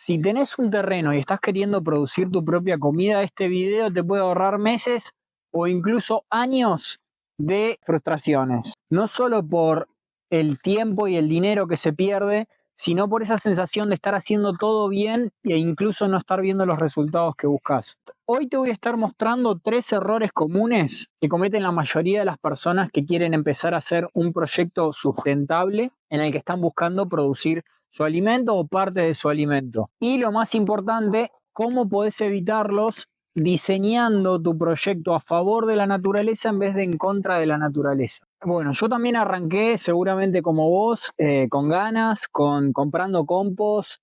Si tenés un terreno y estás queriendo producir tu propia comida, este video te puede ahorrar meses o incluso años de frustraciones. No solo por el tiempo y el dinero que se pierde, sino por esa sensación de estar haciendo todo bien e incluso no estar viendo los resultados que buscas. Hoy te voy a estar mostrando 3 errores comunes que cometen la mayoría de las personas que quieren empezar a hacer un proyecto sustentable en el que están buscando producir su alimento o parte de su alimento. Y lo más importante, cómo podés evitarlos diseñando tu proyecto a favor de la naturaleza en vez de en contra de la naturaleza. Bueno, yo también arranqué seguramente como vos, con ganas, comprando compost,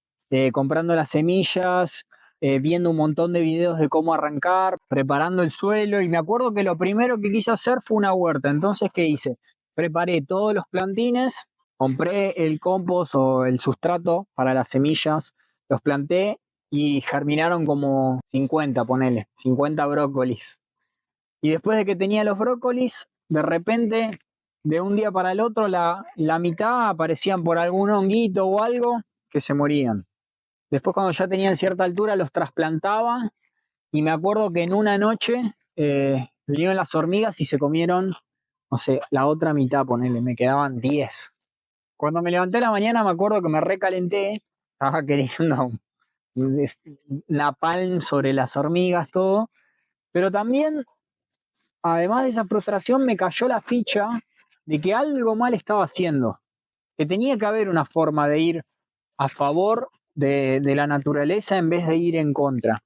comprando las semillas, viendo un montón de videos de cómo arrancar, preparando el suelo, y me acuerdo que lo primero que quise hacer fue una huerta. Entonces, ¿qué hice? Preparé todos los plantines, compré el compost o el sustrato para las semillas, los planté y germinaron como 50, ponele, 50 brócolis. Y después de que tenía los brócolis, de repente, de un día para el otro, la mitad aparecían por algún honguito o algo que se morían. Después, cuando ya tenían cierta altura, los trasplantaba y me acuerdo que en una noche vinieron las hormigas y se comieron, no sé, la otra mitad, ponele, me quedaban 10. Cuando me levanté a la mañana me acuerdo que me recalenté, estaba queriendo napalm sobre las hormigas, todo, pero también, además de esa frustración, me cayó la ficha de que algo mal estaba haciendo, que tenía que haber una forma de ir a favor de la naturaleza en vez de ir en contra.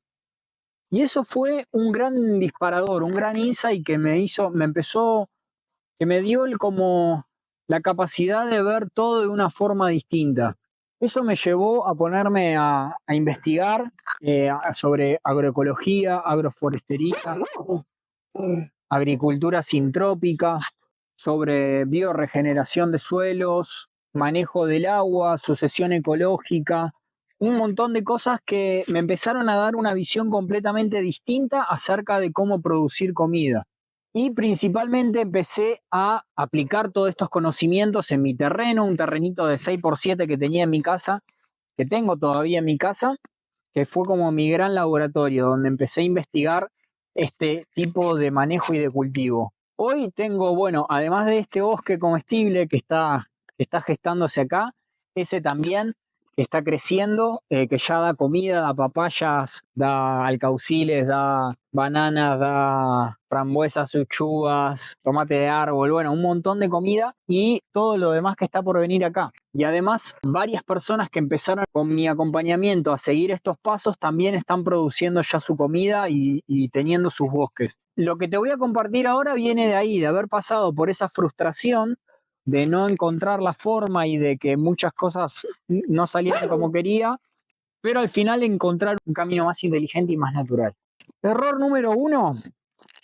Y eso fue un gran disparador, un gran insight que que me dio como la capacidad de ver todo de una forma distinta. Eso me llevó a ponerme a investigar sobre agroecología, agroforestería, agricultura sintrópica, sobre bioregeneración de suelos, manejo del agua, sucesión ecológica, un montón de cosas que me empezaron a dar una visión completamente distinta acerca de cómo producir comida. Y principalmente empecé a aplicar todos estos conocimientos en mi terreno, un terrenito de 6x7 que tenía en mi casa, que tengo todavía en mi casa, que fue como mi gran laboratorio, donde empecé a investigar este tipo de manejo y de cultivo. Hoy tengo, bueno, además de este bosque comestible que está gestándose acá, ese también que está creciendo, que ya da comida, da papayas, da alcauciles, da bananas, da frambuesas, uchuvas, tomate de árbol, bueno, un montón de comida y todo lo demás que está por venir acá. Y además, varias personas que empezaron con mi acompañamiento a seguir estos pasos también están produciendo ya su comida y teniendo sus bosques. Lo que te voy a compartir ahora viene de ahí, de haber pasado por esa frustración de no encontrar la forma y de que muchas cosas no salieran como quería, pero al final encontrar un camino más inteligente y más natural. Error número 1,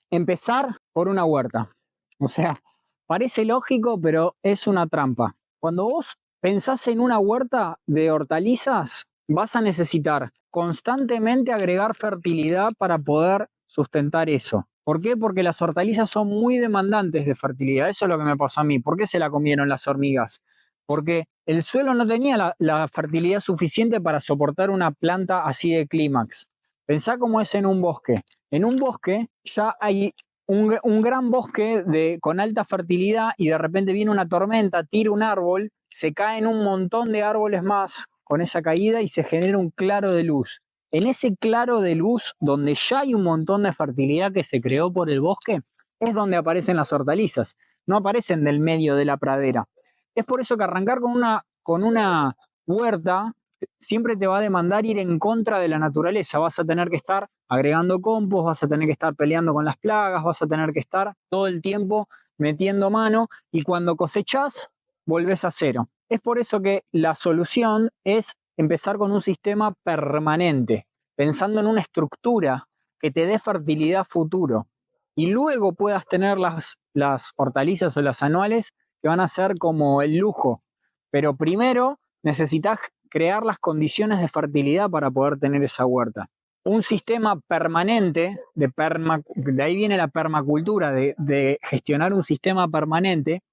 empezar por una huerta. O sea, parece lógico, pero es una trampa. Cuando vos pensás en una huerta de hortalizas, vas a necesitar constantemente agregar fertilidad para poder sustentar eso. ¿Por qué? Porque las hortalizas son muy demandantes de fertilidad. Eso es lo que me pasó a mí. ¿Por qué se la comieron las hormigas? Porque el suelo no tenía la fertilidad suficiente para soportar una planta así de clímax. Pensá cómo es en un bosque. En un bosque ya hay un gran bosque con alta fertilidad y de repente viene una tormenta, tira un árbol, se caen un montón de árboles más con esa caída y se genera un claro de luz. En ese claro de luz, donde ya hay un montón de fertilidad que se creó por el bosque, es donde aparecen las hortalizas, no aparecen del medio de la pradera. Es por eso que arrancar con una huerta siempre te va a demandar ir en contra de la naturaleza. Vas a tener que estar agregando compost, vas a tener que estar peleando con las plagas, vas a tener que estar todo el tiempo metiendo mano y cuando cosechás, volvés a cero. Es por eso que la solución es empezar con un sistema permanente, pensando en una estructura que te dé fertilidad futuro y luego puedas tener las hortalizas o las anuales que van a ser como el lujo. Pero primero necesitas crear las condiciones de fertilidad para poder tener esa huerta. Un sistema permanente, de ahí viene la permacultura, de gestionar un sistema permanente,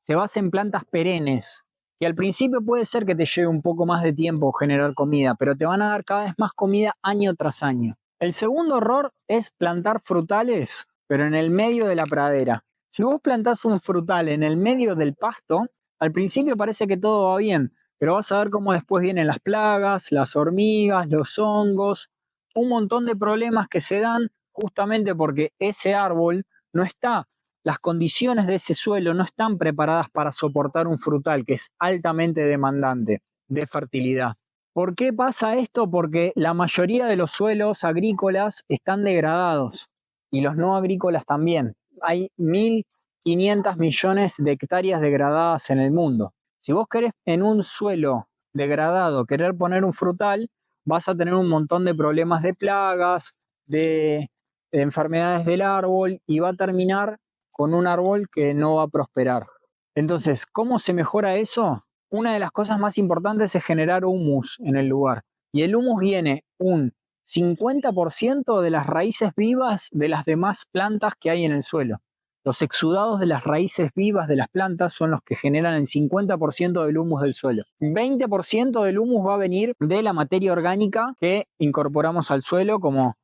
se basa en plantas perennes que al principio puede ser que te lleve un poco más de tiempo generar comida, pero te van a dar cada vez más comida año tras año. El segundo error es plantar frutales, pero en el medio de la pradera. Si vos plantás un frutal en el medio del pasto, al principio parece que todo va bien, pero vas a ver cómo después vienen las plagas, las hormigas, los hongos, un montón de problemas que se dan justamente porque ese árbol no está, las condiciones de ese suelo no están preparadas para soportar un frutal que es altamente demandante de fertilidad. ¿Por qué pasa esto? Porque la mayoría de los suelos agrícolas están degradados y los no agrícolas también. Hay 1.500 millones de hectáreas degradadas en el mundo. Si vos querés en un suelo degradado querer poner un frutal, vas a tener un montón de problemas de plagas, de enfermedades del árbol y va a terminar con un árbol que no va a prosperar. Entonces, ¿cómo se mejora eso? Una de las cosas más importantes es generar humus en el lugar. Y el humus viene un 50% de las raíces vivas de las demás plantas que hay en el suelo. Los exudados de las raíces vivas de las plantas son los que generan el 50% del humus del suelo. 20% del humus va a venir de la materia orgánica que incorporamos al suelo como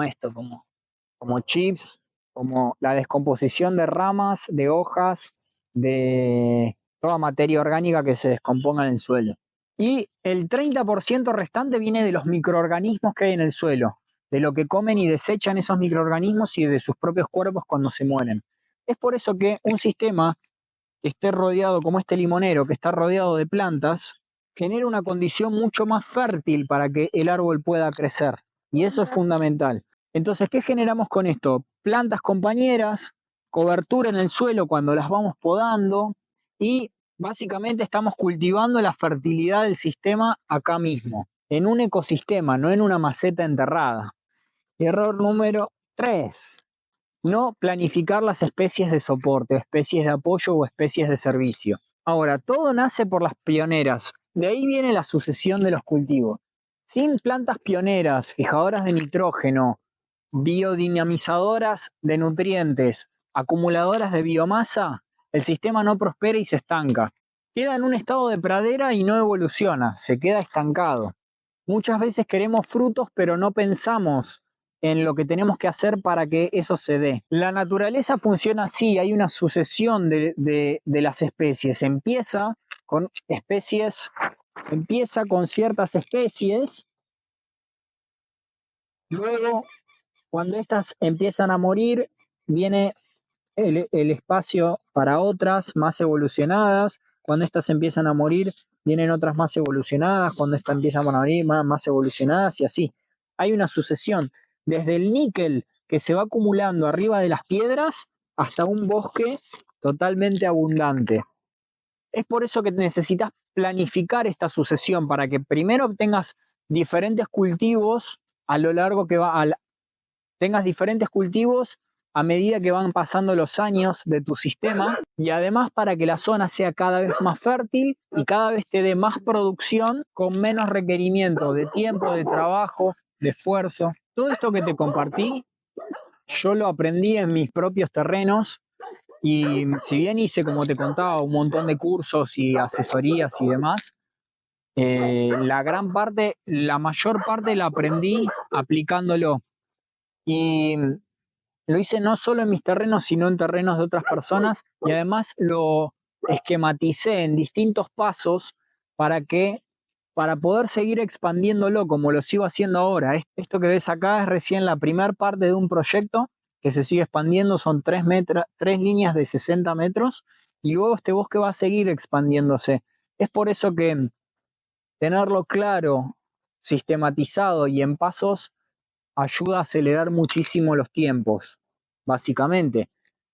esto, como chips, como la descomposición de ramas, de hojas, de toda materia orgánica que se descomponga en el suelo. Y el 30% restante viene de los microorganismos que hay en el suelo, de lo que comen y desechan esos microorganismos y de sus propios cuerpos cuando se mueren. Es por eso que un sistema que esté rodeado, como este limonero, que está rodeado de plantas, genera una condición mucho más fértil para que el árbol pueda crecer. Y eso es fundamental. Entonces, ¿qué generamos con esto? Plantas compañeras, cobertura en el suelo cuando las vamos podando y básicamente estamos cultivando la fertilidad del sistema acá mismo, en un ecosistema, no en una maceta enterrada. Error número 3. No planificar las especies de soporte, especies de apoyo o especies de servicio. Ahora, todo nace por las pioneras. De ahí viene la sucesión de los cultivos. Sin plantas pioneras, fijadoras de nitrógeno, biodinamizadoras de nutrientes, acumuladoras de biomasa, el sistema no prospera y se estanca. Queda en un estado de pradera y no evoluciona, se queda estancado. Muchas veces queremos frutos, pero no pensamos en lo que tenemos que hacer para que eso se dé. La naturaleza funciona así, hay una sucesión de las especies. Empieza con ciertas especies, luego cuando estas empiezan a morir, viene el espacio para otras más evolucionadas. Cuando estas empiezan a morir, vienen otras más evolucionadas. Cuando estas empiezan a morir, más evolucionadas y así. Hay una sucesión, desde el níquel que se va acumulando arriba de las piedras hasta un bosque totalmente abundante. Es por eso que necesitas planificar esta sucesión para que primero obtengas diferentes cultivos a lo largo que tengas diferentes cultivos a medida que van pasando los años de tu sistema y además para que la zona sea cada vez más fértil y cada vez te dé más producción con menos requerimiento de tiempo, de trabajo, de esfuerzo. Todo esto que te compartí, yo lo aprendí en mis propios terrenos y si bien hice, como te contaba, un montón de cursos y asesorías y demás, la mayor parte la aprendí aplicándolo. Y lo hice no solo en mis terrenos, sino en terrenos de otras personas y además lo esquematicé en distintos pasos para poder seguir expandiéndolo como lo sigo haciendo ahora. Esto que ves acá es recién la primera parte de un proyecto que se sigue expandiendo, son 3 líneas de 60 metros y luego este bosque va a seguir expandiéndose. Es por eso que tenerlo claro, sistematizado y en pasos ayuda a acelerar muchísimo los tiempos, básicamente.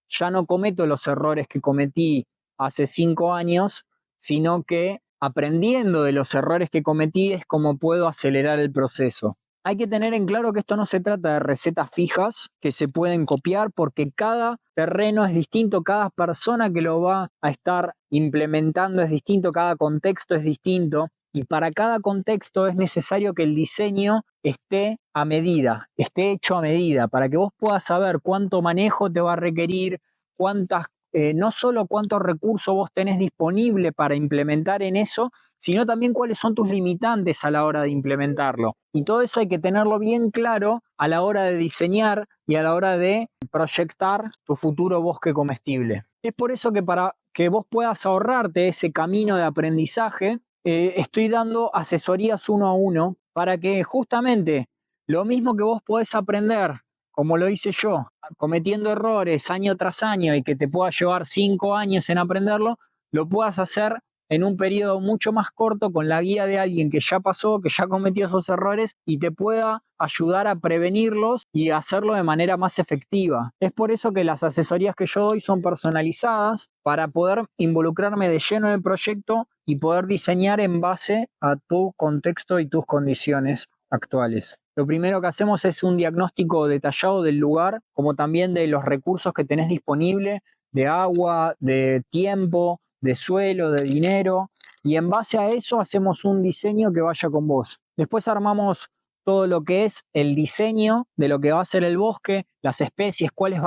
Ya no cometo los errores que cometí hace 5 años, sino que aprendiendo de los errores que cometí es como puedo acelerar el proceso. Hay que tener en claro que esto no se trata de recetas fijas que se pueden copiar porque cada terreno es distinto, cada persona que lo va a estar implementando es distinto, cada contexto es distinto. Y para cada contexto es necesario que el diseño esté a medida, esté hecho a medida, para que vos puedas saber cuánto manejo te va a requerir, cuántas no solo cuántos recursos vos tenés disponible para implementar en eso, sino también cuáles son tus limitantes a la hora de implementarlo. Y todo eso hay que tenerlo bien claro a la hora de diseñar y a la hora de proyectar tu futuro bosque comestible. Es por eso que para que vos puedas ahorrarte ese camino de aprendizaje, estoy dando asesorías 1 a 1 para que justamente lo mismo que vos podés aprender, como lo hice yo, cometiendo errores año tras año y que te pueda llevar 5 años en aprenderlo, lo puedas hacer en un periodo mucho más corto con la guía de alguien que ya pasó, que ya cometió esos errores y te pueda ayudar a prevenirlos y hacerlo de manera más efectiva. Es por eso que las asesorías que yo doy son personalizadas para poder involucrarme de lleno en el proyecto y poder diseñar en base a tu contexto y tus condiciones actuales. Lo primero que hacemos es un diagnóstico detallado del lugar, como también de los recursos que tenés disponible, de agua, de tiempo, de suelo, de dinero, y en base a eso hacemos un diseño que vaya con vos. Después armamos todo lo que es el diseño de lo que va a ser el bosque, las especies, cuáles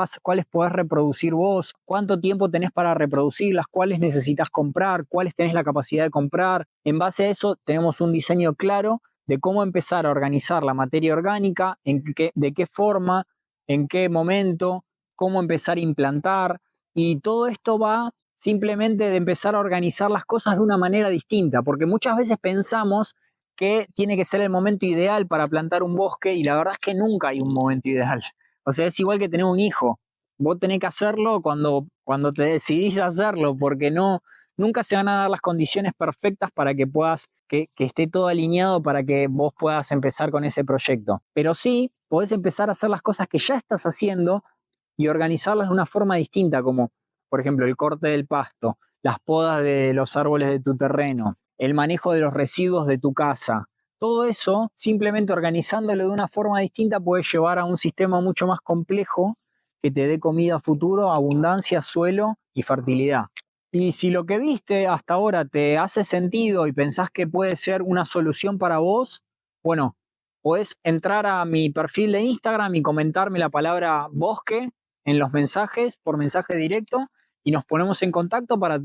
podés reproducir vos, cuánto tiempo tenés para reproducirlas, cuáles necesitas comprar, cuáles tenés la capacidad de comprar. En base a eso tenemos un diseño claro de cómo empezar a organizar la materia orgánica, de qué forma, en qué momento, cómo empezar a implantar, y todo esto va simplemente de empezar a organizar las cosas de una manera distinta, porque muchas veces pensamos que tiene que ser el momento ideal para plantar un bosque y la verdad es que nunca hay un momento ideal. O sea, es igual que tener un hijo. Vos tenés que hacerlo cuando te decidís hacerlo, porque nunca se van a dar las condiciones perfectas para que puedas, que esté todo alineado para que vos puedas empezar con ese proyecto. Pero sí, podés empezar a hacer las cosas que ya estás haciendo y organizarlas de una forma distinta, como por ejemplo el corte del pasto, las podas de los árboles de tu terreno, el manejo de los residuos de tu casa. Todo eso, simplemente organizándolo de una forma distinta, puede llevar a un sistema mucho más complejo que te dé comida a futuro, abundancia, suelo y fertilidad. Y si lo que viste hasta ahora te hace sentido y pensás que puede ser una solución para vos, bueno, podés entrar a mi perfil de Instagram y comentarme la palabra bosque en los mensajes, por mensaje directo, y nos ponemos en contacto para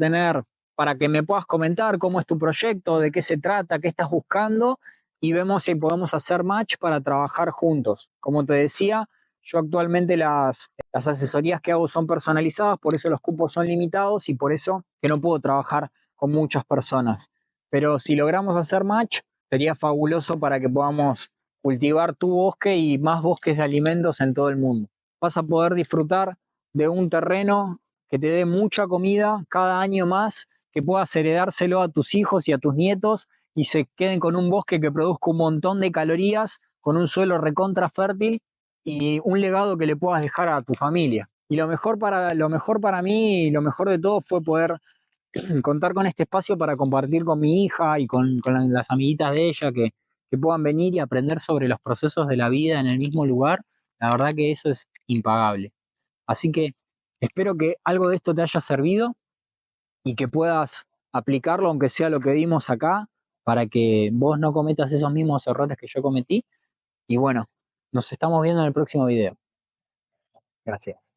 que me puedas comentar cómo es tu proyecto, de qué se trata, qué estás buscando, y vemos si podemos hacer match para trabajar juntos. Como te decía, yo actualmente las asesorías que hago son personalizadas, por eso los cupos son limitados y por eso que no puedo trabajar con muchas personas. Pero si logramos hacer match, sería fabuloso para que podamos cultivar tu bosque y más bosques de alimentos en todo el mundo. Vas a poder disfrutar de un terreno que te dé mucha comida cada año más, que puedas heredárselo a tus hijos y a tus nietos y se queden con un bosque que produzca un montón de calorías, con un suelo recontra fértil y un legado que le puedas dejar a tu familia. Y lo mejor para mí y lo mejor de todo fue poder contar con este espacio para compartir con mi hija y con las amiguitas de ella que puedan venir y aprender sobre los procesos de la vida en el mismo lugar. La verdad que eso es impagable. Así que espero que algo de esto te haya servido y que puedas aplicarlo, aunque sea lo que vimos acá, para que vos no cometas esos mismos errores que yo cometí. Y bueno, nos estamos viendo en el próximo video. Gracias.